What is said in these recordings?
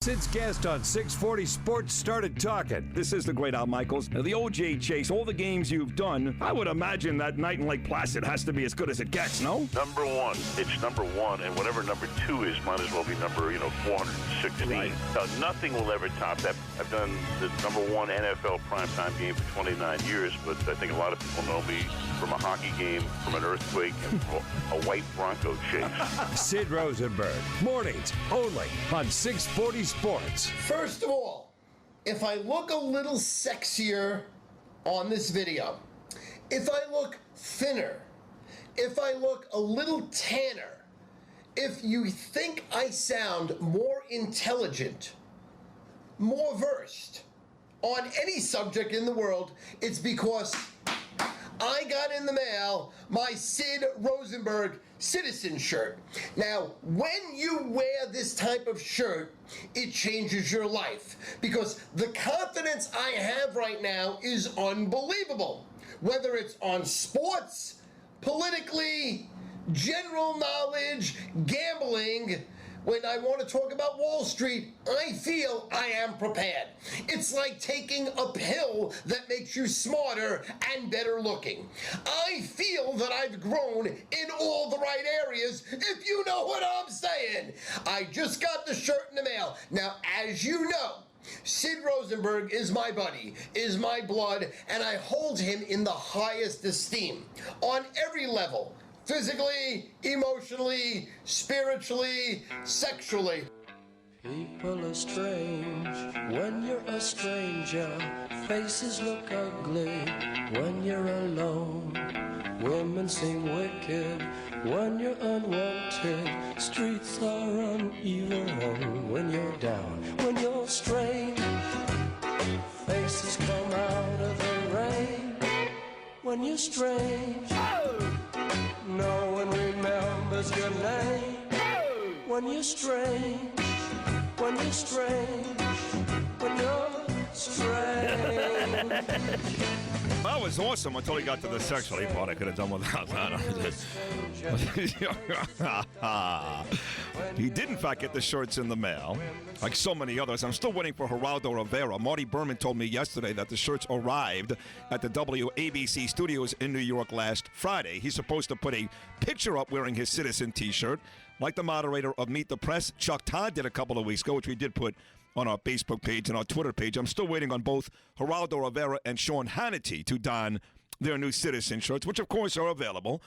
Sid's guest on 640 Sports started talking. This is the great Al Michaels. Now, the OJ Chase, all the games you've done, I would imagine that night in Lake Placid has to be as good as it gets, no? Number one. It's number one, and whatever number two is might as well be number, 416. Right. Nothing will ever top that. I've done the number one NFL primetime game for 29 years, but I think a lot of people know me from a hockey game, from an earthquake, and from a white Bronco chase. Sid Rosenberg. Mornings only on 640 Sports. First of all, if I look a little sexier on this video, if I look thinner, if I look a little tanner, if you think I sound more intelligent, more versed on any subject in the world, it's because I got in the mail my Sid Rosenberg citizen shirt. Now, when you wear this type of shirt, it changes your life because the confidence I have right now is unbelievable. Whether it's on sports, politically, general knowledge, gambling, when I want to talk about Wall Street, I feel I am prepared. It's like taking a pill that makes you smarter and better looking. I feel that I've grown in all the right areas, if you know what I'm saying. I just got the shirt in the mail. Now, as you know, Sid Rosenberg is my buddy, is my blood, and I hold him in the highest esteem on every level. Physically, emotionally, spiritually, sexually. People are strange when you're a stranger. Faces look ugly when you're alone. Women seem wicked when you're unwanted. Streets are uneven when you're down. When you're strange, faces come out of the rain. When you're strange, no one remembers your name. When you're strange, when you're strange, when you're strange. That was awesome until he got to the sexually part. I could have done without that. He did, in fact, get the shirts in the mail, like so many others. I'm still waiting for Geraldo Rivera. Marty Berman told me yesterday that the shirts arrived at the WABC studios in New York last Friday. He's supposed to put a picture up wearing his Citizen T-shirt, like the moderator of Meet the Press, Chuck Todd, did a couple of weeks ago, which we did put on our Facebook page and our Twitter page. I'm still waiting on both Geraldo Rivera and Sean Hannity to don their new Citizen shirts, which, of course, are available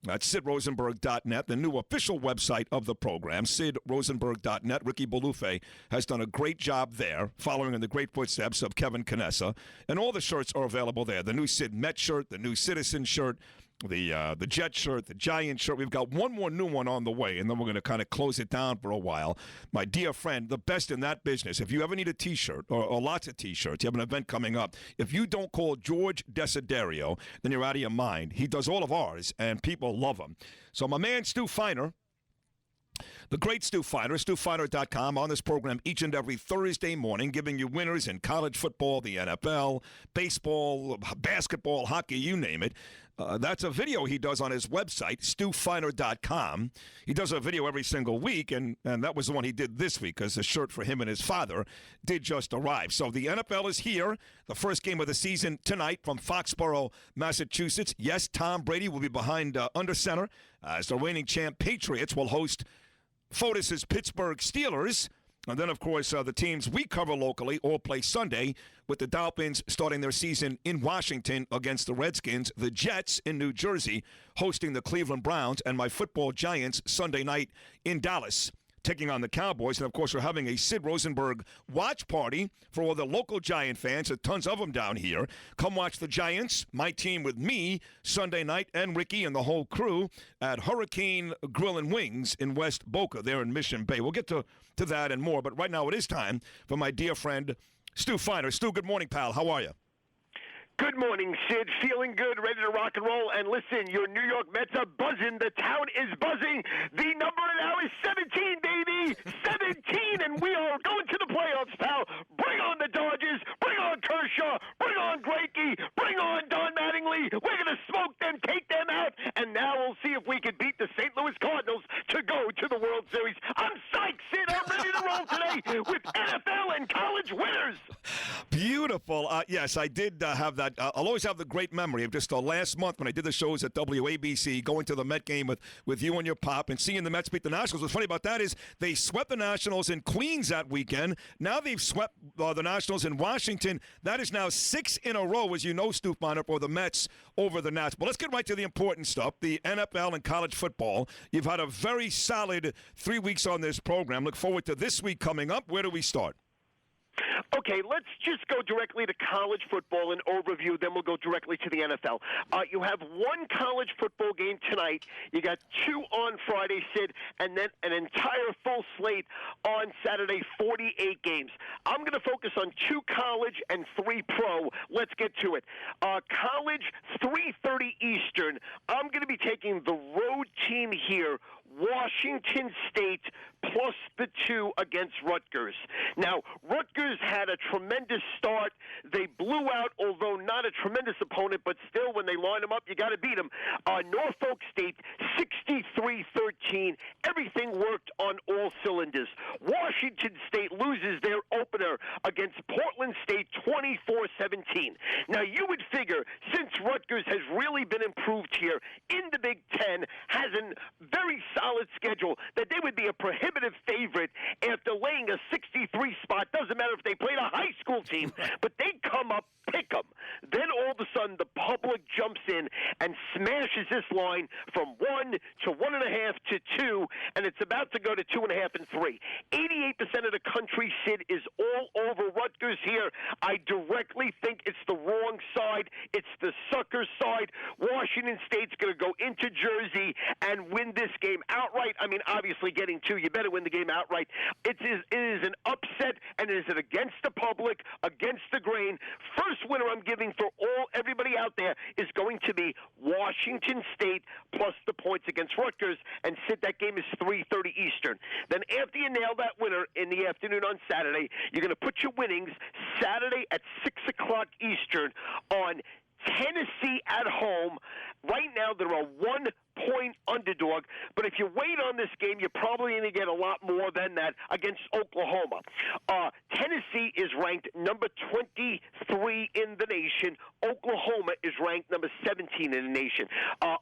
at sidrosenberg.net, the new official website of the program, sidrosenberg.net. Ricky Bolufe has done a great job there, following in the great footsteps of Kevin Canessa. And all the shirts are available there. The new Sid Met shirt, the new Citizen shirt, the Jet shirt, the Giant shirt. We've got one more new one on the way, and then we're going to kind of close it down for a while. My dear friend, the best in that business, if you ever need a T-shirt or lots of T-shirts, you have an event coming up, if you don't call George Desiderio, then you're out of your mind. He does all of ours, and people love him. So my man, Stu Feiner, the great Stu Feiner, StuFeiner.com, on this program each and every Thursday morning, giving you winners in college football, the NFL, baseball, basketball, hockey, you name it. That's a video he does on his website, StuFeiner.com. He does a video every single week, and that was the one he did this week, because the shirt for him and his father did just arrive. So the NFL is here. The first game of the season tonight from Foxborough, Massachusetts. Yes, Tom Brady will be behind under center as the reigning champ Patriots will host Fotis' Pittsburgh Steelers. And then, of course, the teams we cover locally all play Sunday, with the Dolphins starting their season in Washington against the Redskins, the Jets in New Jersey hosting the Cleveland Browns, and my football Giants Sunday night in Dallas, taking on the Cowboys. And, of course, we're having a Sid Rosenberg watch party for all the local Giant fans. There's tons of them down here. Come watch the Giants, my team with me, Sunday night, and Ricky and the whole crew at Hurricane Grill and Wings in West Boca there in Mission Bay. We'll get to that and more. But right now it is time for my dear friend, Stu Feiner. Stu, good morning, pal. How are you? Good morning, Sid. Feeling good, ready to rock and roll. And listen, your New York Mets are buzzing. The town is buzzing. The number now is 17, baby. 17, and we are going to the playoffs, pal. Bring on the Dodgers. Bring on Kershaw. Bring on Greinke. Bring on Don Mattingly. We're going to smoke them, take them out, and now we'll see if we can beat the St. Louis Cardinals to go to the World Series. I'm psyched, Sid. I'm ready to roll today with NFL and college winners. Beautiful. Yes, I did have that. I'll always have the great memory of just last month when I did the shows at WABC, going to the Met game with you and your pop and seeing the Mets beat the Nationals. What's funny about that is they swept the Nationals in Queens that weekend. Now they've swept the Nationals in Washington. That is now 6 in a row, as you know, Stu Bonner, for the Mets over the Nats. But let's get right to the important stuff, the NFL and college football. You've had a very solid 3 weeks on this program. Look forward to this week coming up. Where do we start? Okay, let's just go directly to college football and overview, then we'll go directly to the NFL. You have one college football game tonight. You got 2 on Friday, Sid, and then an entire full slate on Saturday, 48 games. I'm going to focus on 2 college and 3 pro. Let's get to it. College, 3:30 Eastern. I'm going to be taking the road team here, Washington State, plus the 2 against Rutgers. Now, Rutgers had a tremendous start. They blew out, although not a tremendous opponent, but still, when they line them up, you got to beat them. Norfolk State, 63-13. Everything worked on all cylinders. Washington State loses their opener against Portland State, 24-17. Now, you would figure, since Rutgers has really been improved here in the Big Ten, has a very solid schedule, that they would be a prohibitive favorite after laying a 63 spot. Doesn't matter if they played a high school team, but they come up, pick them. Then all of a sudden the public jumps in and smashes this line from 1 to 1.5 to 2, and it's about to go to 2.5 and 3. 88% of the country, Sid, is all over Rutgers here. I directly think it's the wrong side. It's the sucker side. Washington State's going to go into Jersey and win this game outright. I mean, obviously getting 2, you better win the game outright. It is an upset, and it is against the public, against the grain. First winner I'm giving for everybody out there is going to be Washington State plus the points against Rutgers, and Sid, that game is 3:30 Eastern. Then after you nail that winner in the afternoon on Saturday, you're going to put your winnings Saturday at 6 o'clock Eastern on Tennessee at home. Right now, they're a 1-point underdog, but if you wait on this game, you're probably going to get a lot more than that against Oklahoma. Tennessee is ranked number 23 in the nation. Oklahoma is ranked number 17 in the nation.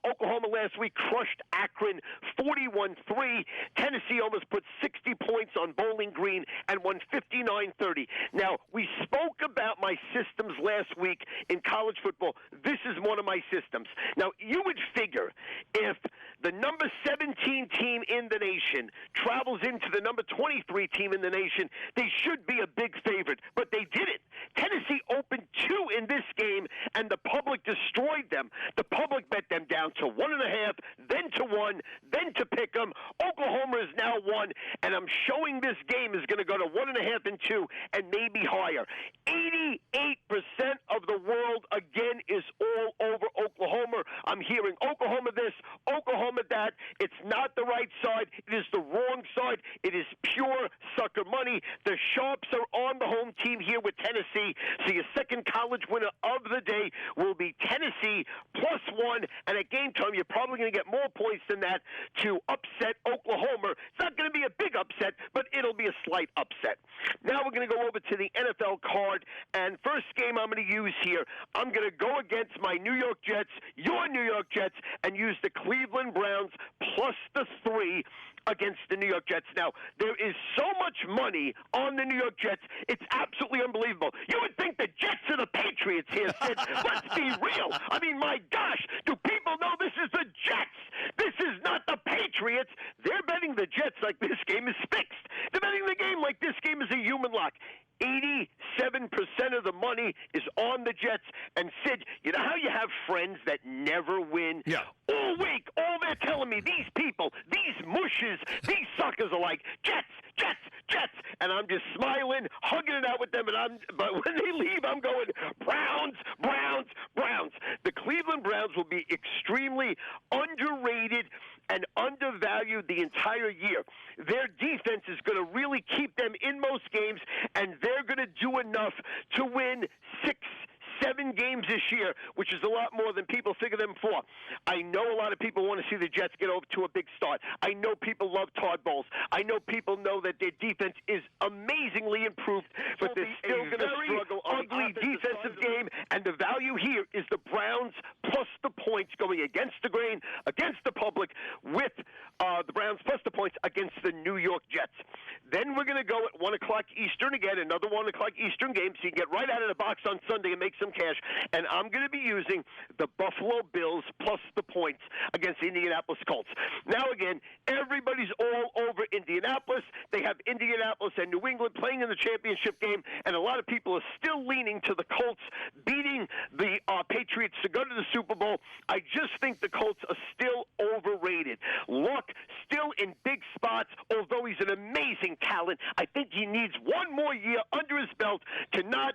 Oklahoma last week crushed Akron 41-3. Tennessee almost put 60 points on Bowling Green and won 59-30. Now, we spoke about my systems last week in college football. This is one of my systems. Now, you would figure if the number 17 team in the nation travels into the number 23 team in the nation, they should be a big favorite, but they didn't. Tennessee opened 2 in this game, and the public destroyed them. The public bet them down to 1.5, then to 1, then to pick them. Oklahoma is now 1, and I'm showing this game is going to go to 1.5 and 2, and maybe higher. 88% of the world, again, is all over Oklahoma. I'm hearing Oklahoma this, Oklahoma that. It's not the right side. It is the wrong side. It is pure sucker money. The Sharps are on the home team here with Tennessee. So your second college winner of the day will be Tennessee plus 1. And at game time, you're probably going to get more points than that to upset Oklahoma. It's not going to be a big upset, but it'll be a slight upset. Now we're going to go over to the NFL card. And first game I'm going to use here, I'm going to go against my New York Jets, your New York Jets, and use the Cleveland Browns plus the 3 against the New York Jets. Now, there is so much money on the New York Jets, it's absolutely unbelievable. You would think the Jets are the Patriots here, Sid. Let's be real. I mean, my gosh, do people know this is the Jets? This is not the Patriots. They're betting the Jets like this game is fixed. They're betting the game like this game is a human lock. 87% of the money is on the Jets. And Sid, you know how you have friends that never win? Yeah. All week, all they're telling me, these people, these mushes, these suckers are like, Jets, Jets, Jets. And I'm just smiling, hugging it out with them. But when they leave, I'm going, Browns, Browns, Browns. The Cleveland Browns will be extremely underrated and undervalued the entire year. Their defense is going to really keep them in most games, and they're going to do enough to win 6, 7 games this year, which is a lot more than people figure them for. I know a lot of people want to see the Jets get over to a big start. I know people love Todd Bowles. I know people know that their defense is amazingly improved, but they're still going to struggle. Ugly defensive game, and the value here is the Browns plus the points going against the grain, against the public, with the Browns plus the points against the New York Jets. Then we're going to go at 1 o'clock Eastern again, another 1 o'clock Eastern game, so you can get right out of the box on Sunday and make some cash. And I'm going to be using the Buffalo Bills plus the points against the Indianapolis Colts. Now, again, everybody's all over Indianapolis. They have Indianapolis and New England playing in the championship game, and a lot of people are still leaning to the Colts beating the Patriots to go to the Super Bowl. I just think the Colts are still overrated. Luck still in big spots, although he's an amazing talent. I think he needs one more year under his belt to not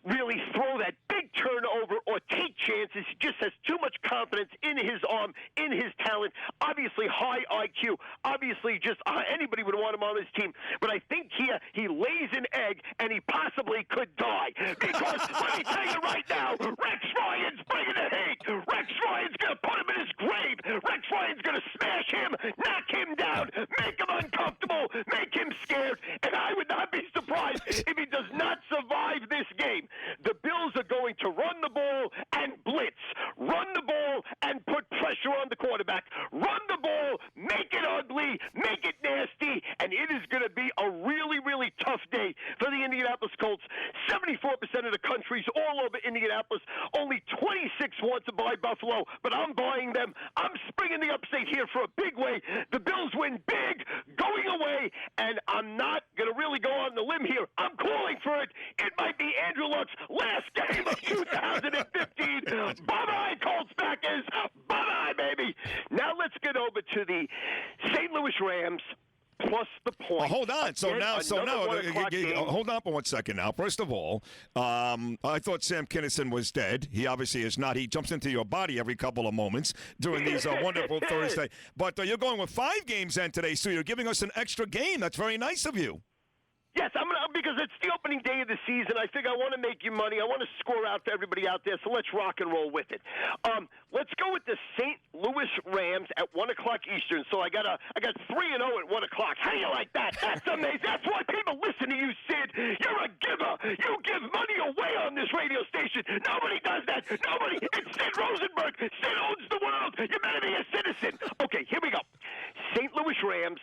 really throw that big turnover or take chances. He just has too much confidence in his arm, in his talent. Obviously, high IQ. Obviously, just anybody would want him on his team. But I think here he lays an egg, and he possibly could die. Because, let me tell you right now, Rex Ryan's bringing the heat. Rex Ryan's going to put him in his grave. Rex Ryan's going to smash him, knock him down, make him uncomfortable, make him scared. And I would not be surprised if he does not survive this game. The Bills are going to run the ball and blitz. Run the ball and put pressure on the quarterback. Run the ball, make it ugly, make it nasty, and it is going to be a really, really tough day for the Indianapolis Colts. 74% of the country's all over Indianapolis. Only 26 want to buy Buffalo, but I'm buying them. I'm springing the upstate here for a big way. The Bills win big, going away, and I'm not going to really go on the limb here. I'm calling for it. It might be Andrew Luck's last game of 2015. Bye-bye, Colts backers. Bye-bye, baby. Now let's get over to the St. Louis Rams plus the point. Hold on. Hold on for 1 second now. First of all, I thought Sam Kinison was dead. He obviously is not. He jumps into your body every couple of moments during these wonderful Thursday. But you're going with 5 games in today, so you're giving us an extra game. That's very nice of you. Yes, because it's the opening day of the season. I think I want to make you money. I want to score out for everybody out there, so let's rock and roll with it. Let's go with the St. Louis Rams at 1 o'clock Eastern. So I got 3-0 at 1 o'clock. How do you like that? That's amazing. That's why people listen to you, Sid. You're a giver. You give money away on this radio station. Nobody does that. Nobody. It's Sid Rosenberg. Sid owns the world. You better be a citizen. Okay, here we go. St. Louis Rams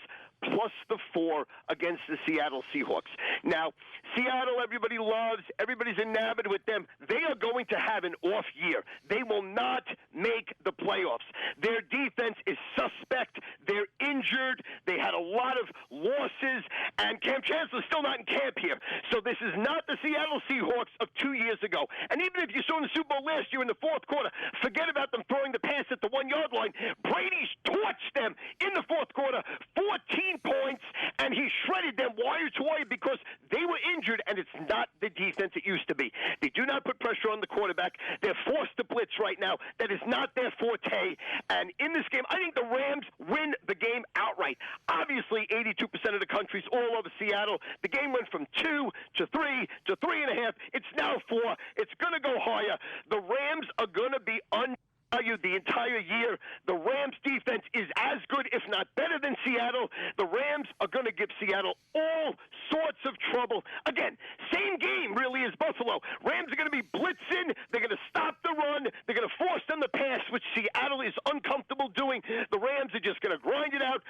plus the 4 against the Seattle Seahawks. Now, Seattle, everybody loves. Everybody's enamored with them. They are going to have an off year. They will not make the playoffs. Their defense is suspect. They're injured. They had a lot of losses, and Cam Chancellor's still not in camp here. So this is not the Seattle Seahawks of 2 years ago. And even if you saw in the Super Bowl last year in the fourth quarter, forget about them throwing the pass at the 1-yard line. Brady's torched them in the fourth quarter, 14 points, and he shredded them wire to wire because they were injured, and it's not the defense it used to be. They do not put pressure on the quarterback. They're forced to blitz right now. That is not their forte. And in this game, I think the Rams win the game outright. Obviously, 82% of the country's all over Seattle. The game went from 2 to 3 to 3.5. It's now 4. It's going to go higher. The Rams are going to be undervalued the entire year. The Rams defense is as good, if not better, than Seattle. The Rams are going to give Seattle all sorts of trouble. Again, same game really as Buffalo. Rams are going to be blitzing. They're going to stop the run. They're going to force them to pass, which Seattle is uncomfortable doing. The Rams are just going to grind it out,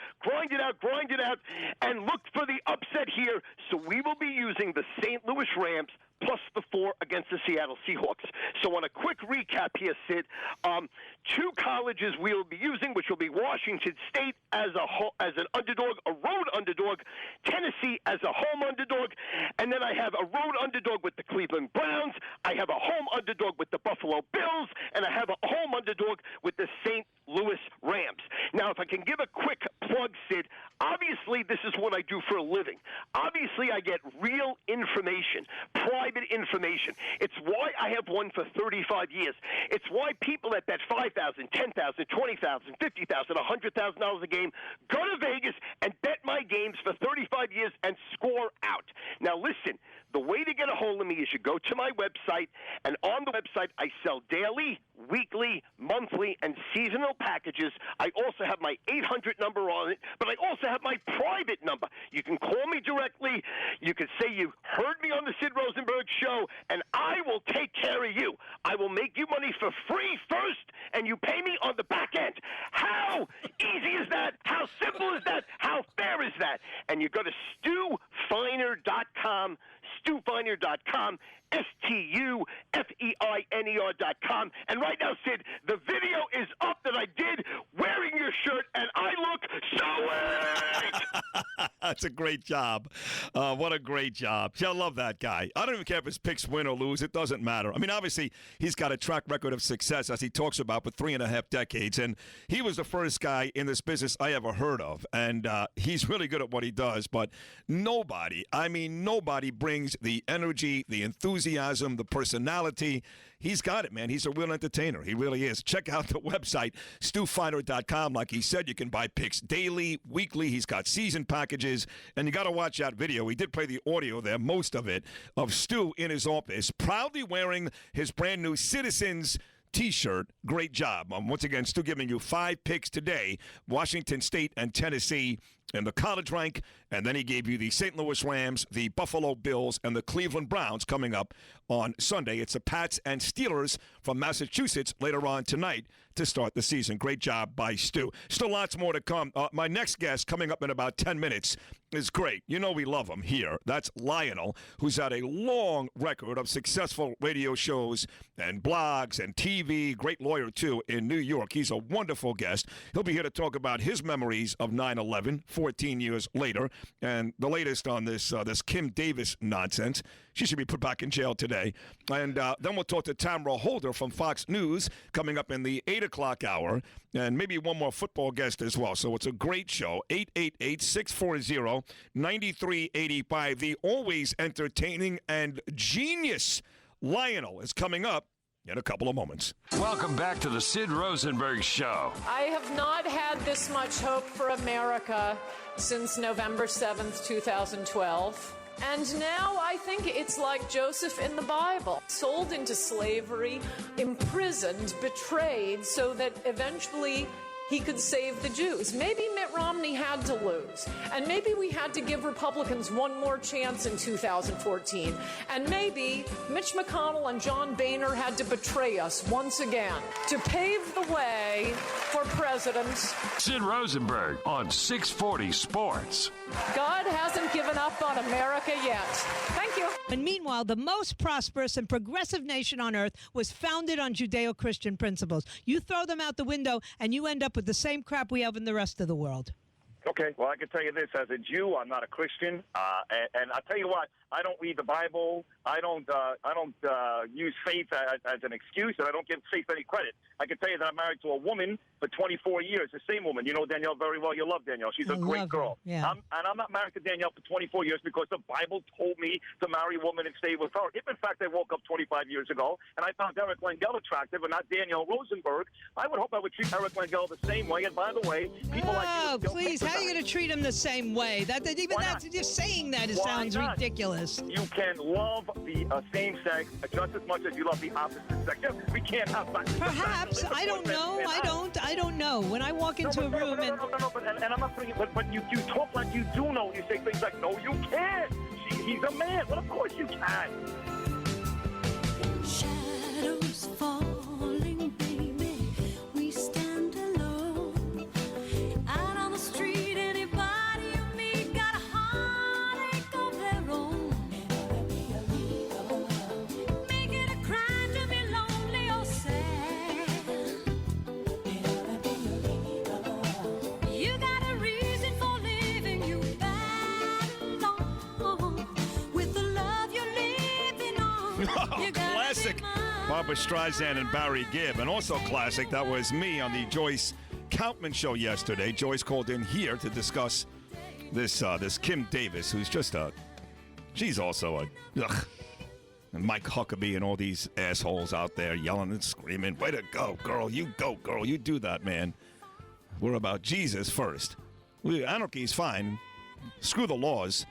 and look for the upset here. So we will be using the St. Louis Rams plus the 4 against the Seattle Seahawks. So on a quick recap here, Sid, 2 colleges we will be using, which will be Washington State as an underdog, a road underdog, Tennessee as a home underdog, and then I have a road underdog with the Cleveland Browns, I have a home underdog with the Buffalo Bills, and I have a home underdog with the St. Louis Rams. Now, if I can give a quick plug, Sid, obviously this is what I do for a living. Obviously, obviously I get real information, private information. It's why I have won for 35 years. It's why people that bet $5,000, $10,000, $20,000, $50,000, $100,000 a game go to Vegas and bet my games for 35 years and score out. Now listen, the way to get a hold of me is you go to my website, and on the website I sell daily, weekly, monthly, and seasonal packages. I also have my 800 number on it, but I also have my private number. You can call me directly. You can say you heard me on the Sid Rosenberg show, and I will take care of you. I will make you money for free first, and you pay me on the back end. How easy is that? How simple is that? How fair is that? And you go to StuFeiner.com, StuFeiner.com, StuFeiner.com. And right now, Sid, the video is up that I did wearing your shirt, and I look so That's a great job. What a great job. See, I love that guy. I don't even care if his picks win or lose. It doesn't matter. I mean, obviously, he's got a track record of success, as he talks about, for 3.5 decades. And he was the first guy in this business I ever heard of. And he's really good at what he does. But nobody brings the energy, the enthusiasm, the personality. He's got it, man. He's a real entertainer. He really is. Check out the website, StuFeiner.com. Like he said, you can buy picks daily, weekly. He's got season packages. And you got to watch that video. He did play the audio there, most of it, of Stu in his office, proudly wearing his brand new Citizens T-shirt. Great job. Once again, Stu giving you 5 picks today, Washington State and Tennessee in the college rank, and then he gave you the St. Louis Rams, the Buffalo Bills, and the Cleveland Browns coming up on Sunday. It's the Pats and Steelers from Massachusetts later on tonight to start the season. Great job by Stu. Still lots more to come. My next guest coming up in about 10 minutes is great. You know we love him here. That's Lionel, who's had a long record of successful radio shows and blogs and TV. Great lawyer, too, in New York. He's a wonderful guest. He'll be here to talk about his memories of 9/11, 14 years later, and the latest on this Kim Davis nonsense. She should be put back in jail today. And then we'll talk to Tamara Holder from Fox News coming up in the 8 o'clock hour, and maybe one more football guest as well. So it's a great show. 888-640-9385. The always entertaining and genius Lionel is coming up in a couple of moments. Welcome back to the Sid Rosenberg Show. I have not had this much hope for America since November 7th, 2012. And now I think it's like Joseph in the Bible, sold into slavery, imprisoned, betrayed, so that eventually he could save the Jews. Maybe Mitt Romney had to lose. And maybe we had to give Republicans one more chance in 2014. And maybe Mitch McConnell and John Boehner had to betray us once again to pave the way for presidents. Sid Rosenberg on 640 Sports. God hasn't given up on America yet. Thank you. And meanwhile, the most prosperous and progressive nation on earth was founded on Judeo-Christian principles. You throw them out the window, and you end up with the same crap we have in the rest of the world. Okay, well, I can tell you this. As a Jew, I'm not a Christian. And I'll tell you what, I don't read the Bible. I don't use faith as an excuse, and I don't give faith any credit. I can tell you that I'm married to a woman for 24 years, the same woman. You know Danielle very well. You love Danielle. She's a great girl. Yeah. I'm not married to Danielle for 24 years because the Bible told me to marry a woman and stay with her. If, in fact, I woke up 25 years ago and I found Eric Langell attractive and not Danielle Rosenberg, I would hope I would treat Eric Langell the same way. And by the way, people like you... Oh, please, how are you going to treat him the same way? Just saying that sounds ridiculous. You can love the same sex just as much as you love the opposite sex. We can't have... Perhaps. I don't know. I don't know. When I walk into a room and I'm not saying, but you talk like you do know. You say things like, no, you can't. He's a man. Well, of course you can. Shadows falling, baby. We stand alone. Out on the street, anybody you meet got a heartache of their own. Never be illegal. Make it a crime to be lonely or sad. Never be illegal. You got a reason for living, you battle with the love you're living on. You Classic Barbra Streisand and Barry Gibb. And also classic, that was me on the Joyce Kaufman show yesterday. Joyce called in here to discuss this Kim Davis, who's just a She's also a, ugh. And Mike Huckabee and all these assholes out there yelling and screaming, way to go, girl, you go, girl, you do that, man. We're about Jesus first. Anarchy's fine. Screw the laws.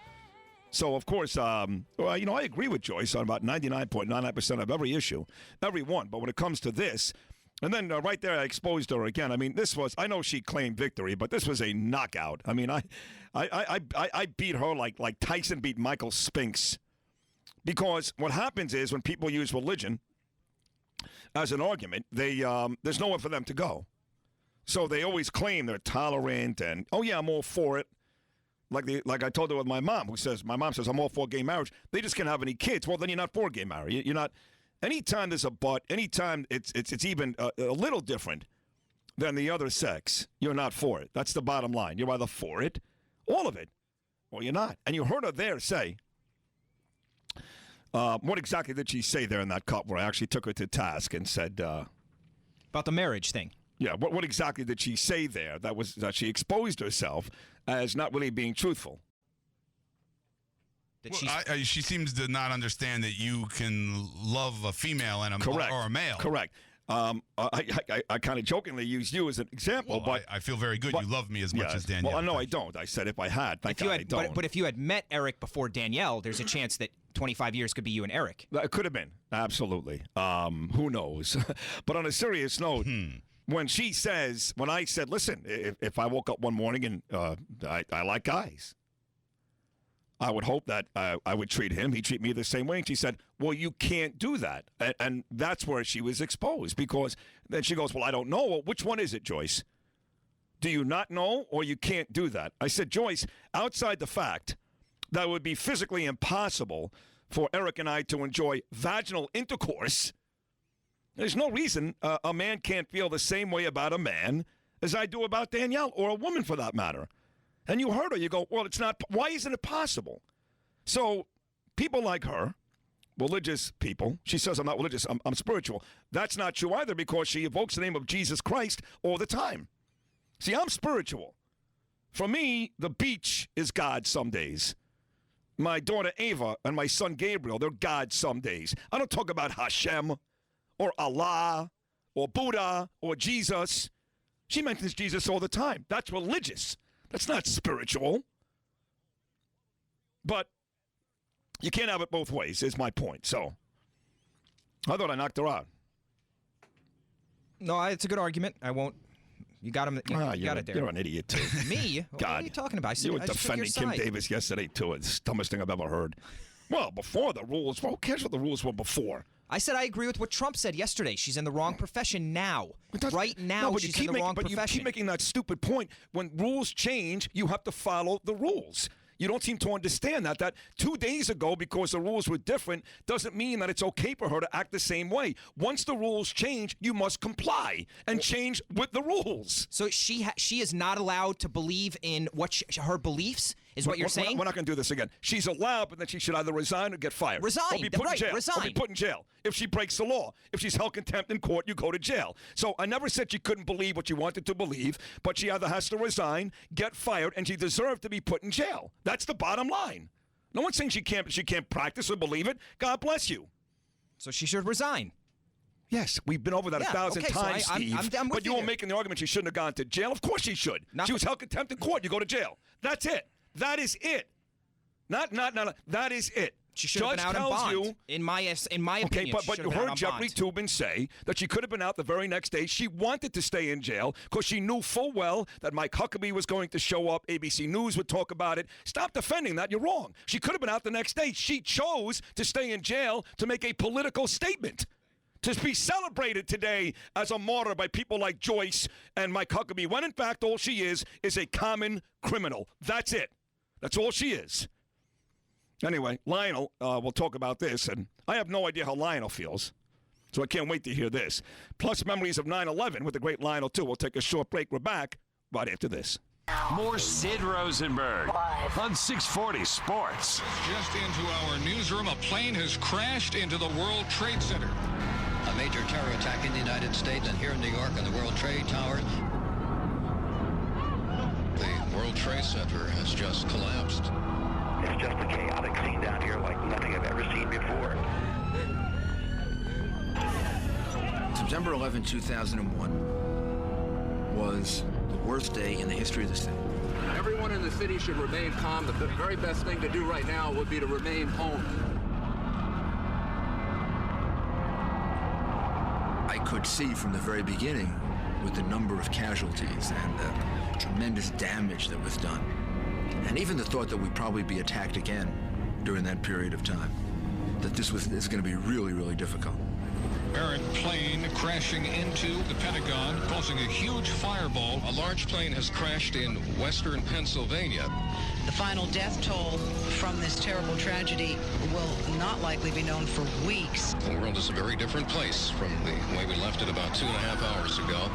So, of course, I agree with Joyce on about 99.99% of every issue, every one. But when it comes to this, and then right there I exposed her again. I mean, I know she claimed victory, but this was a knockout. I mean, I beat her like Tyson beat Michael Spinks. Because what happens is when people use religion as an argument, there's nowhere for them to go. So they always claim they're tolerant and, oh, yeah, I'm all for it. Like I told her with my mom, my mom says, I'm all for gay marriage. They just can't have any kids. Well, then you're not for gay marriage. You're not. Anytime there's a but, anytime it's even a little different than the other sex, you're not for it. That's the bottom line. You're either for it, all of it, or you're not. And you heard her there say, what exactly did she say there in that cut where I actually took her to task and said... about the marriage thing. Yeah, what exactly did she say there that she exposed herself as not really being truthful? She seems to not understand that you can love a female and or a male. Correct. I kind of jokingly used you as an example, but I feel very good. You love me as much as Danielle. Well, no, I don't. I said if I had. Thank God I don't. But if you had met Eric before Danielle, there's a chance that 25 years could be you and Eric. It could have been. Absolutely. Who knows? But on a serious note, when I said, listen, if I woke up one morning and I like guys, I would hope that I would treat him. He'd treat me the same way. And she said, well, you can't do that. And that's where she was exposed because then she goes, well, I don't know. Well, which one is it, Joyce? Do you not know or you can't do that? I said, Joyce, outside the fact that it would be physically impossible for Eric and I to enjoy vaginal intercourse, there's no reason a man can't feel the same way about a man as I do about Danielle or a woman for that matter. And you heard her. You go, well, it's not. Why isn't it possible? So people like her, religious people, she says I'm not religious, I'm spiritual. That's not true either because she evokes the name of Jesus Christ all the time. See, I'm spiritual. For me, the beach is God some days. My daughter Ava and my son Gabriel, they're God some days. I don't talk about Hashem or Allah or Buddha or Jesus. She mentions Jesus all the time. That's religious. That's not spiritual. But you can't have it both ways, is my point. So I thought I knocked her out. No, it's a good argument. I won't. You got him. You got it there. You're an idiot, too. Me? God. What are you talking about? You were defending Kim Davis yesterday, too. It's the dumbest thing I've ever heard. Well, before the rules. Well, who cares what the rules were before? I said I agree with what Trump said yesterday. She's in the wrong profession now. Right now, she's in the wrong profession. But you keep making that stupid point. When rules change, you have to follow the rules. You don't seem to understand that 2 days ago, because the rules were different, doesn't mean that it's okay for her to act the same way. Once the rules change, you must comply and change with the rules. So she is not allowed to believe in what her beliefs is what you're saying? We're not going to do this again. She's allowed, but then she should either resign or get fired. Resign. Or be put in jail. Resign. Or be put in jail. If she breaks the law. If she's held contempt in court, you go to jail. So I never said she couldn't believe what she wanted to believe, but she either has to resign, get fired, and she deserved to be put in jail. That's the bottom line. No one's saying she can't practice or believe it. God bless you. So she should resign. Yes, we've been over that 1,000 times, Steve. I'm but you won't making the argument she shouldn't have gone to jail. Of course she should. She was held contempt in court. You go to jail. That's it. That is it. Not. That is it. She should have been out on bond. In my opinion, but you heard Jeffrey Toobin say that she could have been out the very next day. She wanted to stay in jail because she knew full well that Mike Huckabee was going to show up. ABC News would talk about it. Stop defending that. You're wrong. She could have been out the next day. She chose to stay in jail to make a political statement, to be celebrated today as a martyr by people like Joyce and Mike Huckabee, when in fact all she is a common criminal. That's it. That's all she is. Anyway, Lionel, we'll talk about this, and I have no idea how Lionel feels, so I can't wait to hear this. Plus memories of 9/11 with the great Lionel, too. We'll take a short break. We're back right after this. More Sid Rosenberg on 640 Sports. Just into our newsroom, a plane has crashed into the World Trade Center. A major terror attack in the United States and here in New York in the World Trade Towers. The World Trade Center has just collapsed. It's just a chaotic scene down here like nothing I've ever seen before. September 11, 2001 was the worst day in the history of the city. Everyone in the city should remain calm. The very best thing to do right now would be to remain home. I could see from the very beginning, with the number of casualties and the tremendous damage that was done, and even the thought that we'd probably be attacked again during that period of time, that this is going to be really, really difficult. Errant plane crashing into the Pentagon, causing a huge fireball. A large plane has crashed in western Pennsylvania. The final death toll from this terrible tragedy will not likely be known for weeks. The world is a very different place from the way we left it about 2.5 hours ago.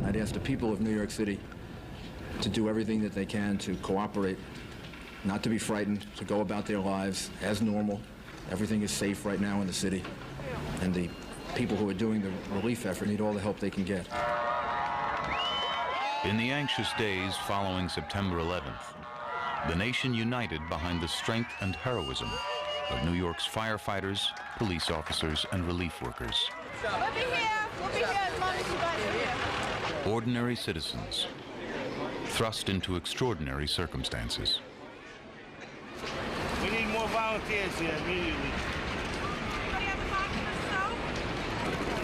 I'd ask the people of New York City to do everything that they can to cooperate, not to be frightened, to go about their lives as normal. Everything is safe right now in the city, and the people who are doing the relief effort need all the help they can get. In the anxious days following September 11th, the nation united behind the strength and heroism of New York's firefighters, police officers, and relief workers. We'll be here. We'll be here as long as you guys are here. Ordinary citizens thrust into extraordinary circumstances. We need more volunteers here immediately.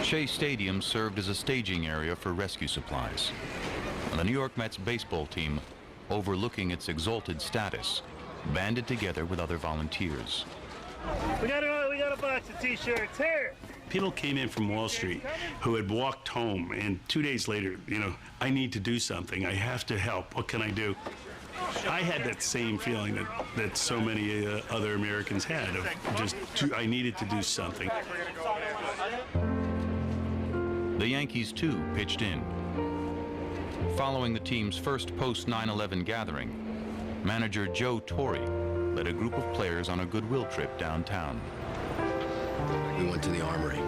Shea Stadium served as a staging area for rescue supplies. And the New York Mets baseball team, overlooking its exalted status, banded together with other volunteers. We got a box of T-shirts here. People came in from Wall Street who had walked home, and 2 days later, I need to do something. I have to help. What can I do? I had that same feeling that so many other Americans had of I needed to do something. The Yankees, too, pitched in. Following the team's first post-9/11 gathering, manager Joe Torre led a group of players on a goodwill trip downtown. We went to the Armory,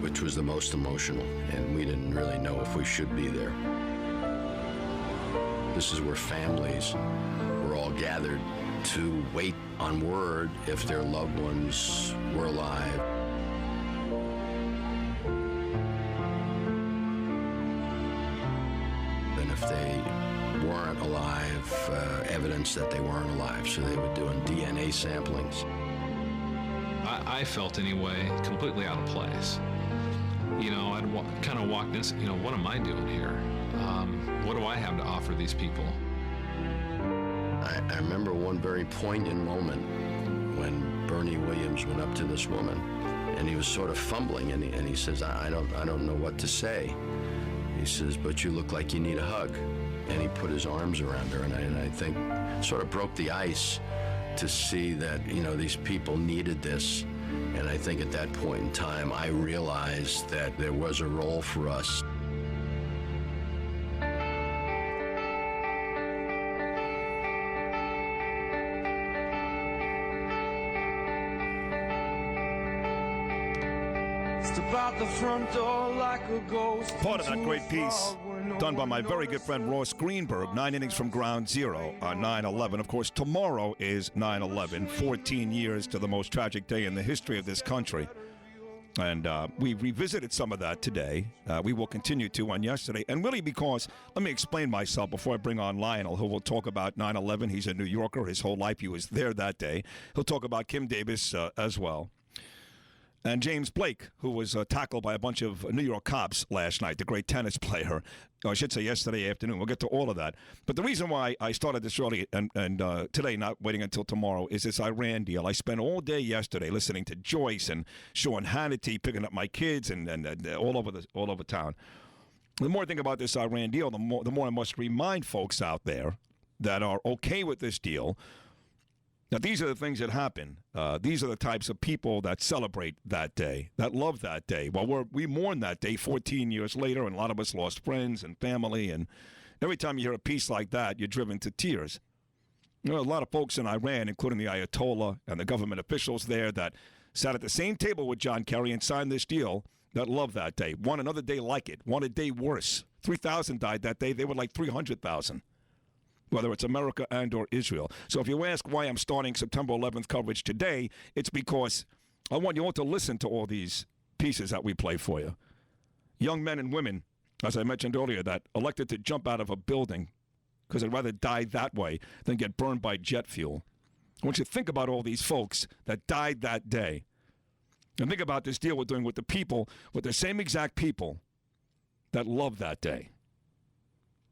which was the most emotional, and we didn't really know if we should be there. This is where families were all gathered to wait on word if their loved ones were alive. And if they weren't alive, evidence that they weren't alive. So they were doing DNA samplings. I felt anyway completely out of place. I'd kind of walked in, what am I doing here? What do I have to offer these people? I remember one very poignant moment when Bernie Williams went up to this woman, and he was sort of fumbling, and he says, I don't know what to say. He says, but you look like you need a hug. And he put his arms around her, and I think sort of broke the ice to see that, these people needed this. And I think at that point in time, I realized that there was a role for us. Out the front door like a ghost. Part of that great piece done by my very good friend Ross Greenberg, 9 innings from ground zero on 9/11. Of course, tomorrow is 9/11, 14 years to the most tragic day in the history of this country. And we revisited some of that today. We will continue to on yesterday. And really because, let me explain myself before I bring on Lionel, who will talk about 9/11. He's a New Yorker. His whole life he was there that day. He'll talk about Kim Davis as well. And James Blake, who was tackled by a bunch of New York cops last night, the great tennis player, or I should say yesterday afternoon. We'll get to all of that. But the reason why I started this early and today, not waiting until tomorrow, is this Iran deal. I spent all day yesterday listening to Joyce and Sean Hannity, picking up my kids and all over town. The more I think about this Iran deal, the more I must remind folks out there that are okay with this deal. Now, these are the things that happen. These are the types of people that celebrate that day, that love that day. Well, we mourn that day 14 years later, and a lot of us lost friends and family. And every time you hear a piece like that, you're driven to tears. A lot of folks in Iran, including the Ayatollah and the government officials there that sat at the same table with John Kerry and signed this deal, that love that day, want another day like it, want a day worse. 3,000 died that day. They were like 300,000, whether it's America and or Israel. So if you ask why I'm starting September 11th coverage today, it's because I want you all to listen to all these pieces that we play for you. Young men and women, as I mentioned earlier, that elected to jump out of a building because they'd rather die that way than get burned by jet fuel. I want you to think about all these folks that died that day. And think about this deal we're doing with the people, with the same exact people that loved that day.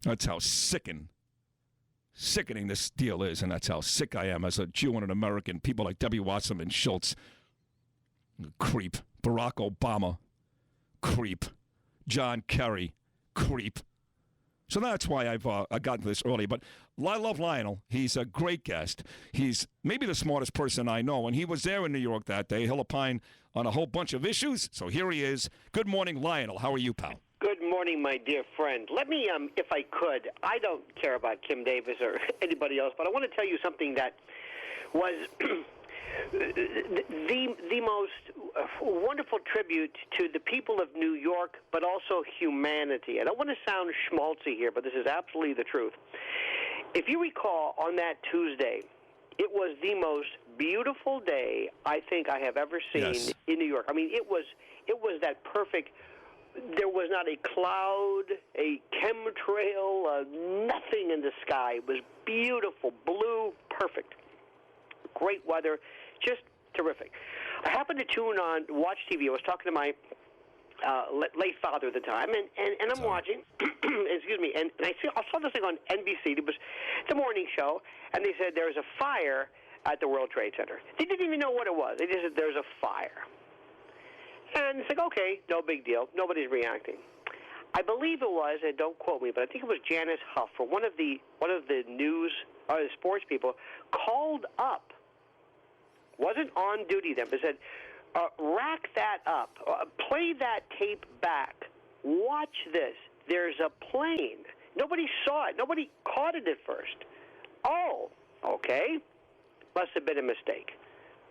That's how sickening this deal is, and that's how sick I am as a Jew and an American. People like Debbie Wasserman Schultz, creep. Barack Obama, creep. John Kerry, creep. So that's why I've gotten to this early. But I love Lionel. He's a great guest. He's maybe the smartest person I know, and he was there in New York that day. He'll opine on a whole bunch of issues. So here he is. Good morning, Lionel. How are you, pal? Good morning, my dear friend. Let me, if I could, I don't care about Kim Davis or anybody else, but I want to tell you something that was the most wonderful tribute to the people of New York, but also humanity. I don't want to sound schmaltzy here, but this is absolutely the truth. If you recall, on that Tuesday, it was the most beautiful day I think I have ever seen in New York. I mean, it was that perfect. There was not a cloud, a chemtrail, nothing in the sky. It was beautiful, blue, perfect. Great weather, just terrific. I happened to tune on, watch TV. I was talking to my late father at the time, and I'm watching, excuse me, and I saw this thing on NBC. It was the morning show, and they said there was a fire at the World Trade Center. They didn't even know what it was. They just said there's a fire. And it's like, okay, no big deal. Nobody's reacting. I believe it was, and don't quote me, but I think it was Janice Huff, or one of the news or the sports people, called up. Wasn't on duty then, but said, rack that up, play that tape back, watch this. There's a plane. Nobody saw it. Nobody caught it at first. Oh, okay. Must have been a mistake.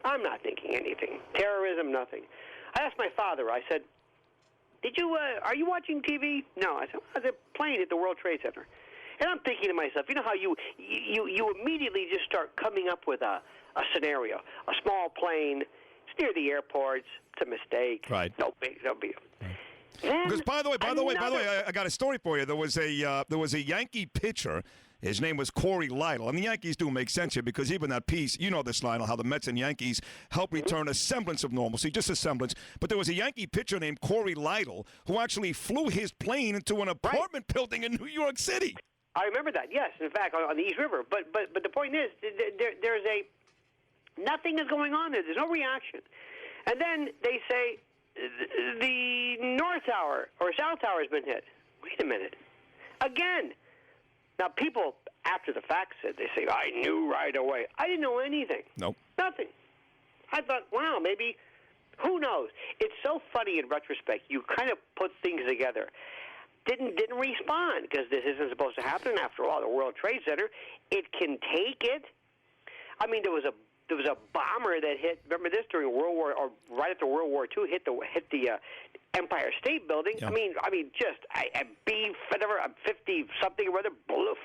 I'm not thinking anything. Terrorism, nothing. I asked my father, I said, are you watching TV? No. I said, there's a plane at the World Trade Center. And I'm thinking to myself, you know how you immediately just start coming up with a scenario. A small plane, it's near the airports, it's a mistake. Right. No big. Because by the way, I got a story for you. There was a Yankee pitcher. His name was Corey Lytle. And the Yankees do make sense here because even that piece, you know this, Lionel, how the Mets and Yankees help return a semblance of normalcy, just a semblance. But there was a Yankee pitcher named Corey Lytle who actually flew his plane into an apartment building in New York City. I remember that, yes, in fact, on the East River. But the point is, there's nothing is going on there. There's no reaction. And then they say the North Tower or South Tower has been hit. Wait a minute. Again. Now, people, after the fact, they say, I knew right away. I didn't know anything. Nope. Nothing. I thought, wow, maybe, who knows? It's so funny in retrospect. You kind of put things together. Didn't respond because this isn't supposed to happen. After all, the World Trade Center, it can take it. I mean, there was a bomber that hit. Remember this during World War, or right after World War II, hit the Empire State Building. Yeah. I mean, just a B-50 something or other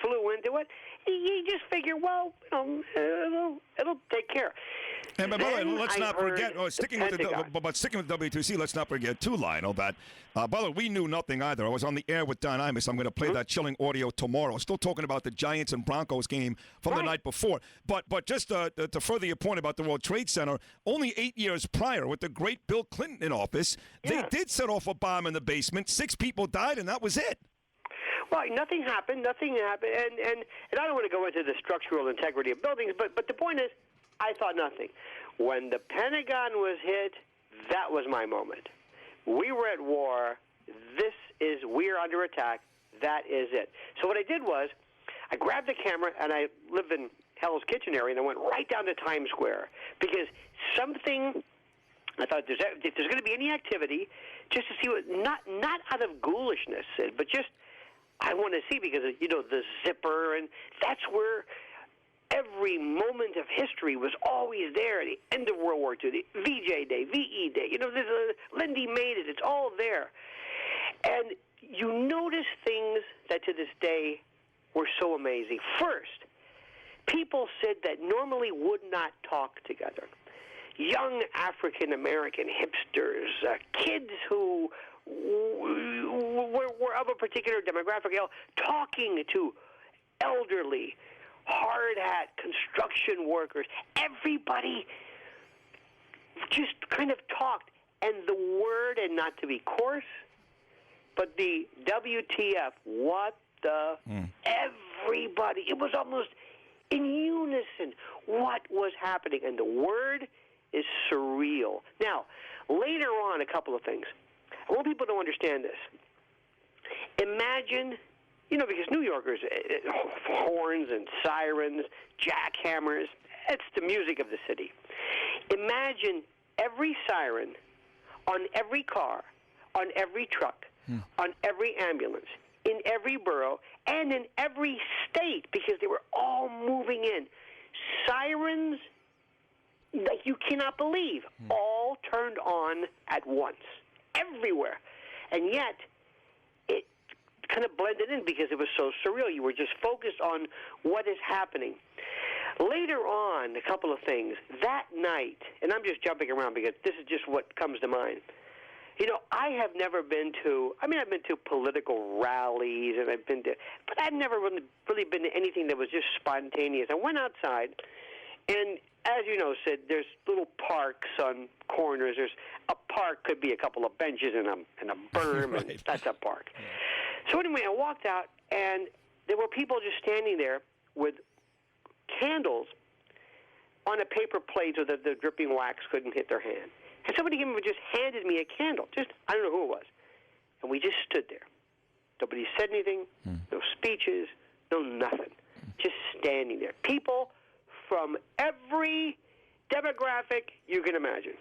flew into it. You just figure, well, it'll take care. And by the way, let's not forget, sticking with WTC, let's not forget too, Lionel, that, by the way, we knew nothing either. I was on the air with Don Imus. I'm going to play that chilling audio tomorrow. Still talking about the Giants and Broncos game from the night before. But just to further your point about the World Trade Center, only 8 years prior, with the great Bill Clinton in office, they did set off a bomb in the basement. 6 people died, and that was it. Well, nothing happened, and I don't want to go into the structural integrity of buildings, but the point is, I thought nothing. When the Pentagon was hit, that was my moment. We were at war. We're under attack. That is it. So what I did was, I grabbed the camera, and I live in Hell's Kitchen area, and I went right down to Times Square, because something, I thought, if there's going to be any activity, just to see what, not out of ghoulishness, Sid, but just, I want to see, because, the zipper, and that's where every every moment of history was always there. The end of World War II, the VJ Day, VE Day. You know, there's a Lindy made it. It's all there. And you notice things that to this day were so amazing. First, people said that normally would not talk together. Young African-American hipsters, kids who were of a particular demographic, talking to elderly, hard-hat construction workers. Everybody just kind of talked. And the word, and not to be coarse, but the WTF, what the, everybody, it was almost in unison what was happening. And the word is surreal. Now, later on, a couple of things. I want people to understand this. Imagine, you know, because New Yorkers, horns and sirens, jackhammers, it's the music of the city. Imagine every siren on every car, on every truck, on every ambulance, in every borough, and in every state, because they were all moving in. Sirens like you cannot believe, all turned on at once, everywhere. And yet, it kind of blended in because it was so surreal. You were just focused on what is happening. Later on, a couple of things. That night, and I'm just jumping around because this is just what comes to mind. You know, I have never been to, I've been to political rallies, and I've been to, but I've never really been to anything that was just spontaneous. I went outside, and as you know, Sid, there's little parks on corners. There's a park, could be a couple of benches and a berm, right. And that's a park. So anyway, I walked out, and there were people just standing there with candles on a paper plate so that the dripping wax couldn't hit their hand. And somebody came and just handed me a candle. Just, I don't know who it was. And we just stood there. Nobody said anything, no speeches, no nothing. Just standing there. People from every demographic you can imagine.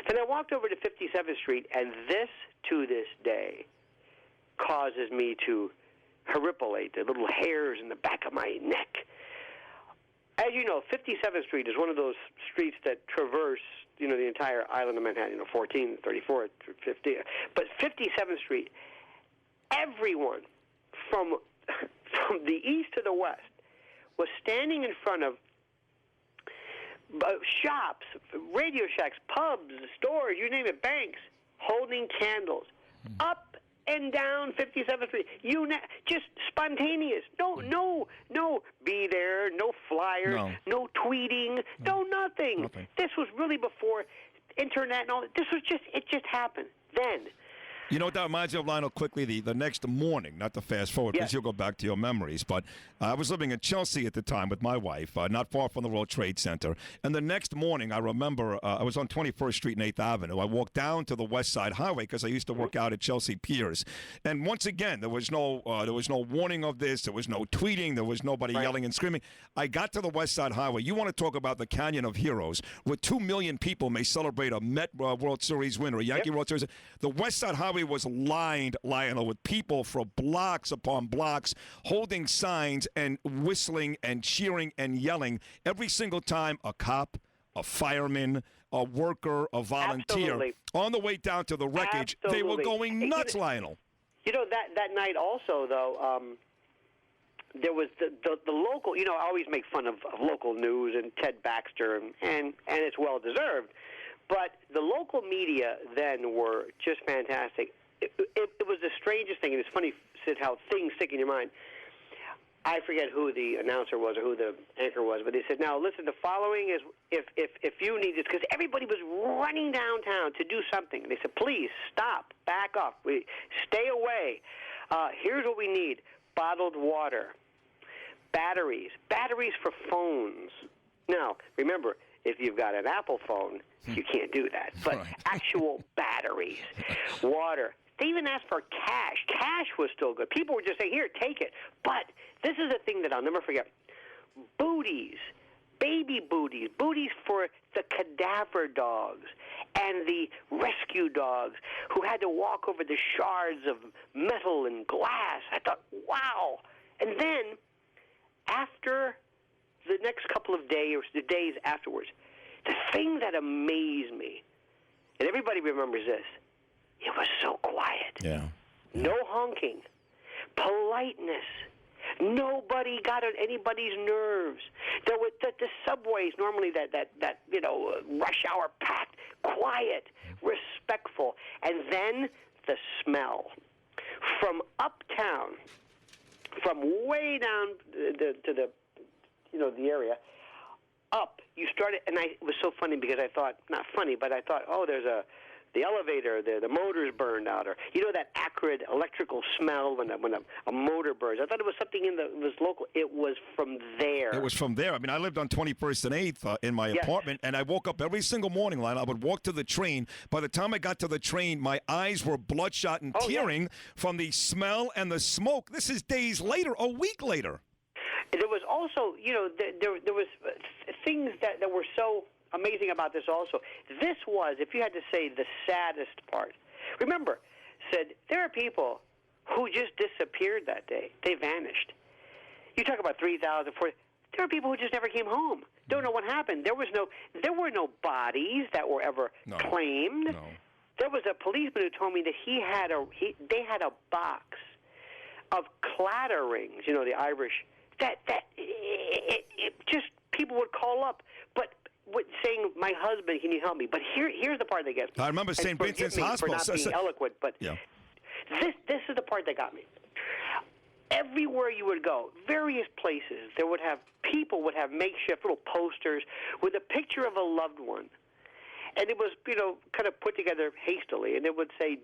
Then I walked over to 57th Street, and this, to this day, causes me to horripilate, the little hairs in the back of my neck. As you know, 57th Street is one of those streets that traverse, you know, the entire island of Manhattan, 14, 34, 50. But 57th Street, everyone from the east to the west was standing in front of shops, radio shacks, pubs, stores, you name it, banks, holding candles up and down 57th Street. Just spontaneous. No, be there, no flyers, no tweeting, no nothing. This was really before internet and all that. This was just, it just happened then. You know what that reminds me of, Lionel, quickly? The next morning, not to fast forward, because you'll go back to your memories, but I was living in Chelsea at the time with my wife, not far from the World Trade Center. And the next morning, I remember I was on 21st Street and 8th Avenue. I walked down to the West Side Highway because I used to work out at Chelsea Piers. And once again, there was no warning of this. There was no tweeting. There was nobody yelling and screaming. I got to the West Side Highway. You want to talk about the Canyon of Heroes, where 2 million people may celebrate a Met World Series win or a Yankee World Series. The West Side Highway was lined, Lionel, with people for blocks upon blocks holding signs and whistling and cheering and yelling every single time a cop, a fireman, a worker, a volunteer. Absolutely. On the way down to the wreckage, they were going nuts, Lionel. You know, that night also, though, there was the local, you know, I always make fun of local news and Ted Baxter, and it's well-deserved. But the local media then were just fantastic. It was the strangest thing, and it's funny, Sid, how things stick in your mind. I forget who the announcer was or who the anchor was, but they said, now, listen, the following is, if you need this, because everybody was running downtown to do something. They said, please, stop, back off, stay away. Here's what we need: bottled water, batteries for phones. Now, remember, if you've got an Apple phone, you can't do that. But actual batteries, water. They even asked for cash. Cash was still good. People were just saying, here, take it. But this is a thing that I'll never forget. Booties, baby booties, booties for the cadaver dogs and the rescue dogs who had to walk over the shards of metal and glass. I thought, wow. And then, after the next couple of days or the days afterwards, the thing that amazed me, and everybody remembers this, it was so quiet. Yeah. No honking. Politeness. Nobody got on anybody's nerves. There was the subways normally that rush hour packed, quiet, respectful, and then the smell from uptown, from way down to the area up. You started, and it was so funny because I thought, not funny, but I thought, oh, there's the elevator, the motor's burned out, or that acrid electrical smell when a motor burns. I thought it was something it was local. It was from there. It was from there. I mean, I lived on 21st and 8th in my apartment, and I woke up every single morning, Lionel. I would walk to the train. By the time I got to the train, my eyes were bloodshot and tearing from the smell and the smoke. This is days later, a week later. There was also, there was things that were so amazing about this also. This was, if you had to say, the saddest part. Remember, Sid, there are people who just disappeared that day. They vanished. You talk about 3,000, 4,000. There are people who just never came home. Don't know what happened. There were no bodies that were ever claimed. No. There was a policeman who told me that they had a box of clatterings, the Irish, that it just people would call up, but saying, "My husband, can you help me?" But here's the part that gets me. I remember St. Vincent's Hospital. For not being eloquent, but this is the part that got me. Everywhere you would go, various places, people would have makeshift little posters with a picture of a loved one. And it was, kind of put together hastily, and it would say,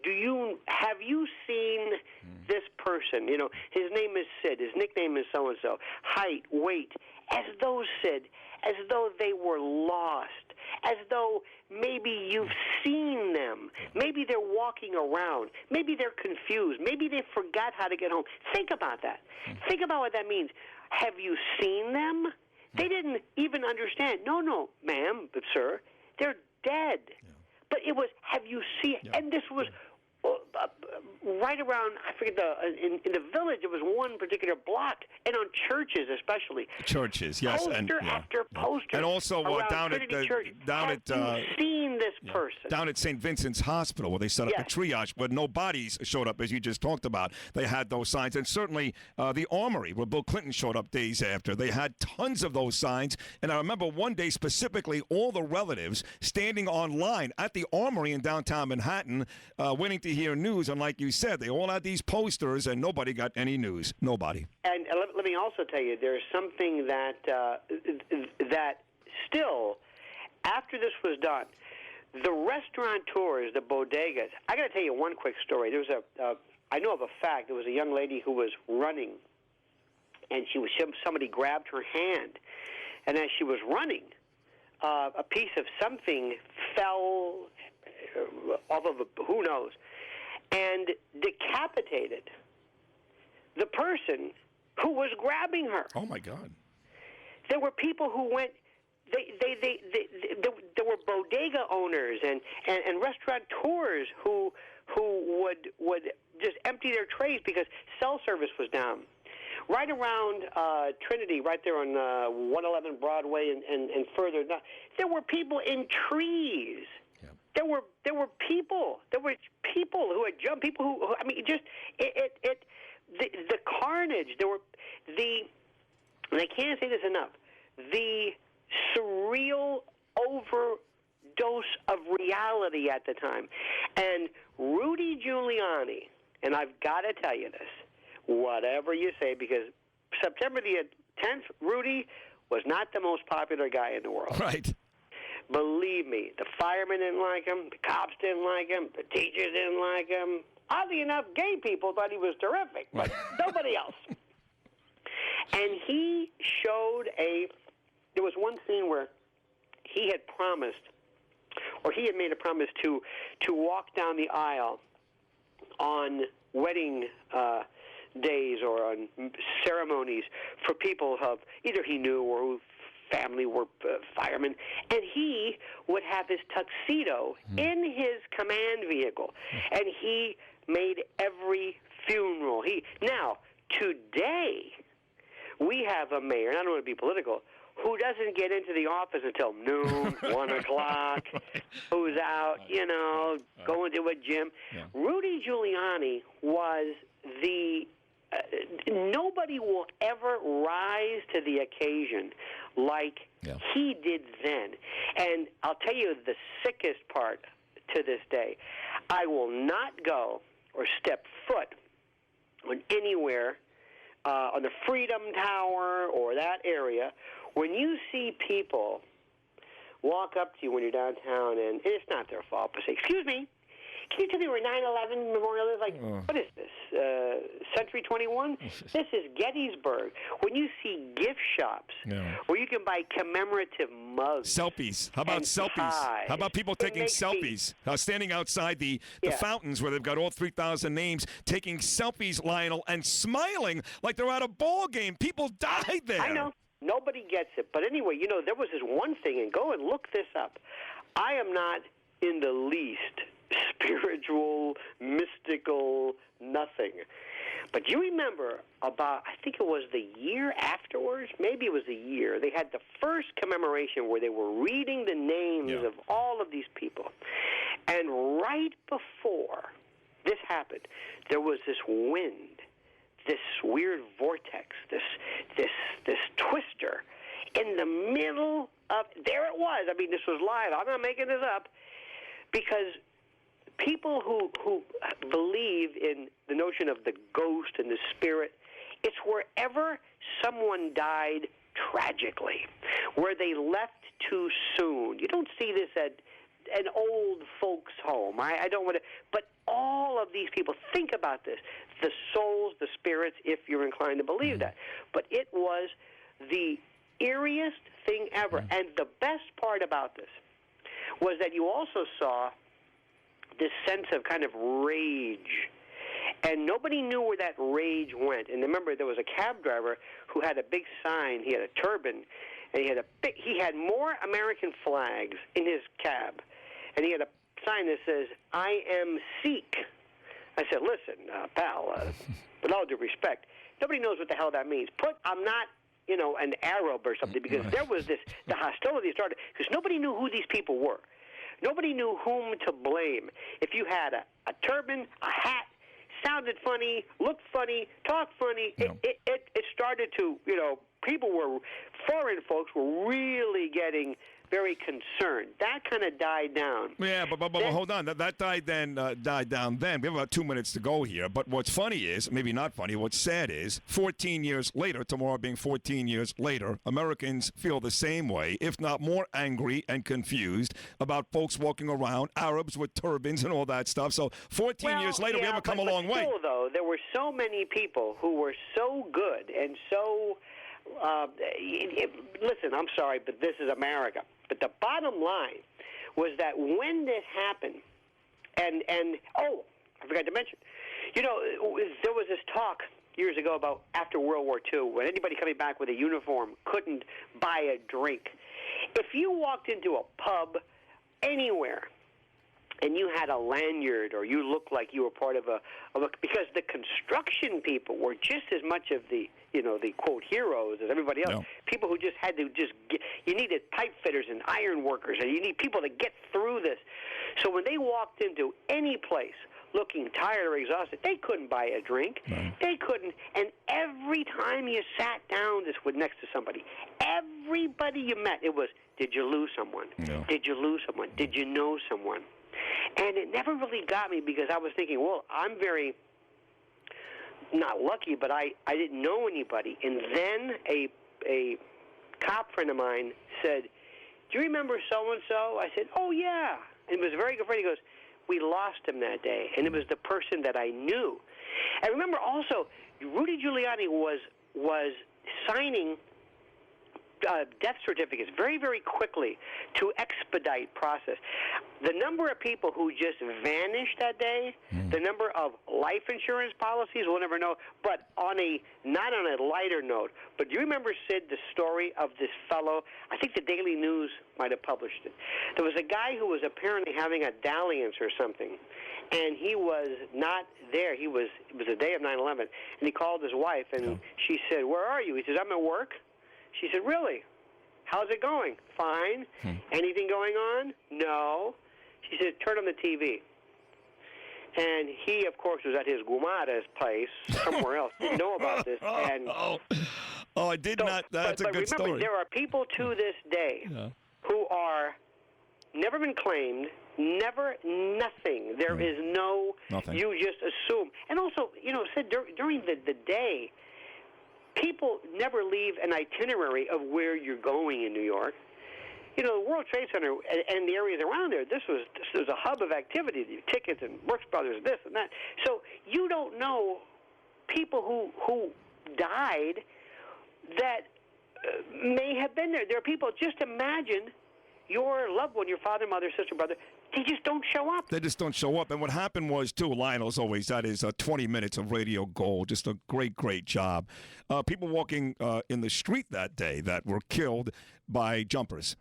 have you seen this person? His name is Sid. His nickname is so-and-so. Height, weight. As though, Sid, as though they were lost. As though maybe you've seen them. Maybe they're walking around. Maybe they're confused. Maybe they forgot how to get home. Think about that. Think about what that means. Have you seen them? They didn't even understand. No, ma'am, sir. They're dead. But it was, have you seen it? And this was right around, I forget, in the village, it was one particular block, and on churches especially. Churches, yes. Poster after poster. And also down at seen this person. Down at St. Vincent's Hospital, where they set up a triage, where no bodies showed up, as you just talked about. They had those signs. And certainly the Armory, where Bill Clinton showed up days after, they had tons of those signs. And I remember one day specifically all the relatives standing on line at the Armory in downtown Manhattan, waiting to hear news. And like you said, they all had these posters, and nobody got any news. Nobody. And let me also tell you, there's something that still, after this was done, the restaurateurs, the bodegas. I got to tell you one quick story. There was I know of a fact. There was a young lady who was running, and somebody grabbed her hand, and as she was running, a piece of something fell off of who knows, and decapitated the person who was grabbing her. Oh my God! There were people who went. There were bodega owners and restaurateurs who would just empty their trays because cell service was down. Right around Trinity, right there on 111 Broadway and further, there were people in trees. Yeah. There were people. There were people who had jumped. People who I mean, just the carnage. There were and I can't say this enough. The surreal overdose of reality at the time. And Rudy Giuliani, and I've got to tell you this, whatever you say, because September the 10th, Rudy was not the most popular guy in the world. Right. Believe me, the firemen didn't like him, the cops didn't like him, the teachers didn't like him. Oddly enough, gay people thought he was terrific, but nobody else. And he showed there was one scene where he had promised, or he had made a promise to walk down the aisle on wedding days or on ceremonies for people of either he knew or whose family were firemen, and he would have his tuxedo in his command vehicle, and he made every funeral. Now, today, we have a mayor, and I don't want to be political, who doesn't get into the office until noon, 1 o'clock, who's out, going to a gym. Yeah. Rudy Giuliani was the nobody will ever rise to the occasion like he did then. And I'll tell you the sickest part to this day. I will not go or step foot on anywhere on the Freedom Tower or that area when you see people walk up to you when you're downtown, and it's not their fault, but say, excuse me, can you tell me where 9/11 Memorial is? Like, what is this? Century 21? This is Gettysburg. When you see gift shops where you can buy commemorative mugs. Selfies. How about and selfies? pies. How about people taking selfies? Standing outside the fountains where they've got all 3,000 names, taking selfies, Lionel, and smiling like they're at a ball game. People died there. I know. Nobody gets it. But anyway, there was this one thing, and go and look this up. I am not in the least spiritual, mystical, nothing. But you remember about, I think it was the year afterwards, maybe it was a year, they had the first commemoration where they were reading the names of all of these people. And right before this happened, there was this wind, this weird vortex, this twister in the middle of, there it was. I mean, this was live. I'm not making this up. Because people who believe in the notion of the ghost and the spirit, it's wherever someone died tragically, where they left too soon. You don't see this at an old folks' home. I don't want to, but all of these people, think about this, the souls, the spirits, if you're inclined to believe that. But it was the eeriest thing ever. And the best part about this was that you also saw this sense of kind of rage. And nobody knew where that rage went. And remember, there was a cab driver who had a big sign. He had a turban, and he had more American flags in his cab. And he had a sign that says, "I am Sikh." I said, listen, pal, with all due respect, nobody knows what the hell that means. I'm not, an Arab or something, because there was the hostility started, because nobody knew who these people were. Nobody knew whom to blame. If you had a turban, a hat, sounded funny, looked funny, talked funny, it started to, foreign folks were really getting very concerned. That kind of died down. Yeah, but hold on. That died down then. We have about 2 minutes to go here. But what's funny is, maybe not funny, what's sad is, 14 years later, tomorrow being 14 years later, Americans feel the same way, if not more angry and confused about folks walking around, Arabs with turbans and all that stuff. So 14 years later, we haven't come a long way. Still, though, there were so many people who were so good and so... listen, I'm sorry, but this is America. But the bottom line was that when this happened, and I forgot to mention, there was this talk years ago about after World War II, when anybody coming back with a uniform couldn't buy a drink. If you walked into a pub anywhere and you had a lanyard or you looked like you were part of a because the construction people were just as much of the quote heroes as everybody else. People who just had to you needed pipe fitters and iron workers, and you need people to get through this. So when they walked into any place looking tired or exhausted, they couldn't buy a drink. They couldn't. And every time you sat down next to somebody, everybody you met, it was, did you lose someone? Did you lose someone? Did you know someone? And it never really got me, because I was thinking, well, I'm very not lucky, but I didn't know anybody. And then a cop friend of mine said, do you remember so-and-so? I said, oh, yeah. And it was a very good friend. He goes, we lost him that day. And it was the person that I knew. And remember also, Rudy Giuliani was signing death certificates very, very quickly to expedite process. The number of people who just vanished that day, the number of life insurance policies, we'll never know. But not on a lighter note, but do you remember, Sid, the story of this fellow? I think the Daily News might have published it. There was a guy who was apparently having a dalliance or something, and he was not there. It was the day of 9/11, and he called his wife, and she said, where are you? He says, I'm at work. She said, really? how's it going? Fine. Anything going on? No. She said, turn on the TV. And he, of course, was at his Gumara's place somewhere else. Didn't know about this. And I did not. That's a good remember, story. There are people to this day who are never been claimed, never nothing. There is no, nothing. You just assume. And also, Sid, during the day, people never leave an itinerary of where you're going in New York. The World Trade Center and the areas around there, this was a hub of activity, tickets and Brooks Brothers, this and that. So you don't know people who died that may have been there. There are people, just imagine your loved one, your father, mother, sister, brother, they just don't show up. They just don't show up. And what happened was, too, Lionel's always, that is 20 minutes of radio gold. Just a great, great job. People walking in the street that day that were killed by jumpers.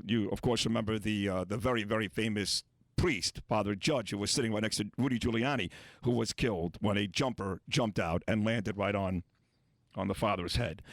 You, of course, remember the very, very famous priest, Father Judge, who was sitting right next to Rudy Giuliani, who was killed when a jumper jumped out and landed right on the father's head.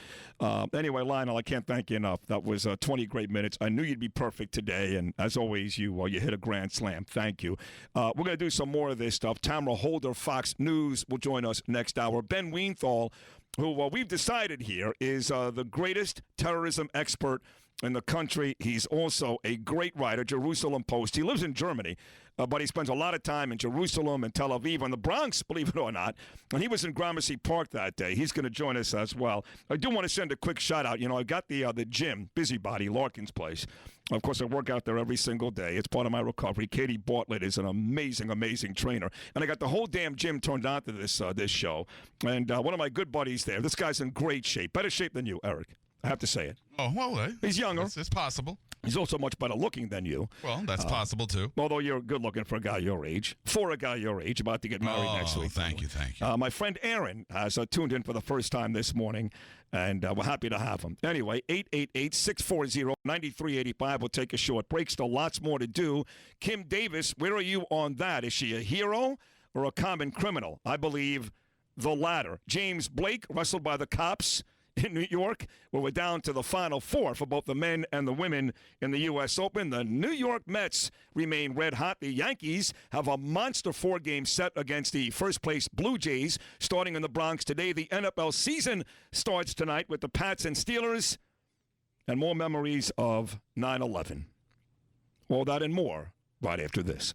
Anyway, Lionel, I can't thank you enough. That was 20 great minutes. I knew you'd be perfect today, and as always, you hit a grand slam. Thank you. We're going to do some more of this stuff. Tamara Holder, Fox News, will join us next hour. Ben Weinthal, who we've decided here is the greatest terrorism expert in the country. He's also a great writer, Jerusalem Post. He lives in Germany, but he spends a lot of time in Jerusalem and Tel Aviv and the Bronx, believe it or not. And he was in Gramercy Park that day. He's going to join us as well. I do want to send a quick shout out. I got the gym, Busybody, Larkin's place. Of course, I work out there every single day. It's part of my recovery. Katie Bartlett is an amazing, amazing trainer. And I got the whole damn gym turned on to this show. And one of my good buddies there, this guy's in great shape, better shape than you, Eric. I have to say it. Oh, well, he's younger. It's possible. He's also much better looking than you. Well, that's possible, too. Although you're good looking for a guy your age. For a guy your age, about to get married next week. Thank you. My friend Aaron has tuned in for the first time this morning, and we're happy to have him. Anyway, 888-640-9385. We'll take a short break. Still lots more to do. Kim Davis, where are you on that? Is she a hero or a common criminal? I believe the latter. James Blake, wrestled by the cops in New York, where we're down to the Final Four for both the men and the women in the U.S. Open. The New York Mets remain red hot. The Yankees have a monster 4-game set against the first-place Blue Jays starting in the Bronx today. The NFL season starts tonight with the Pats and Steelers, and more memories of 9/11. All that and more right after this.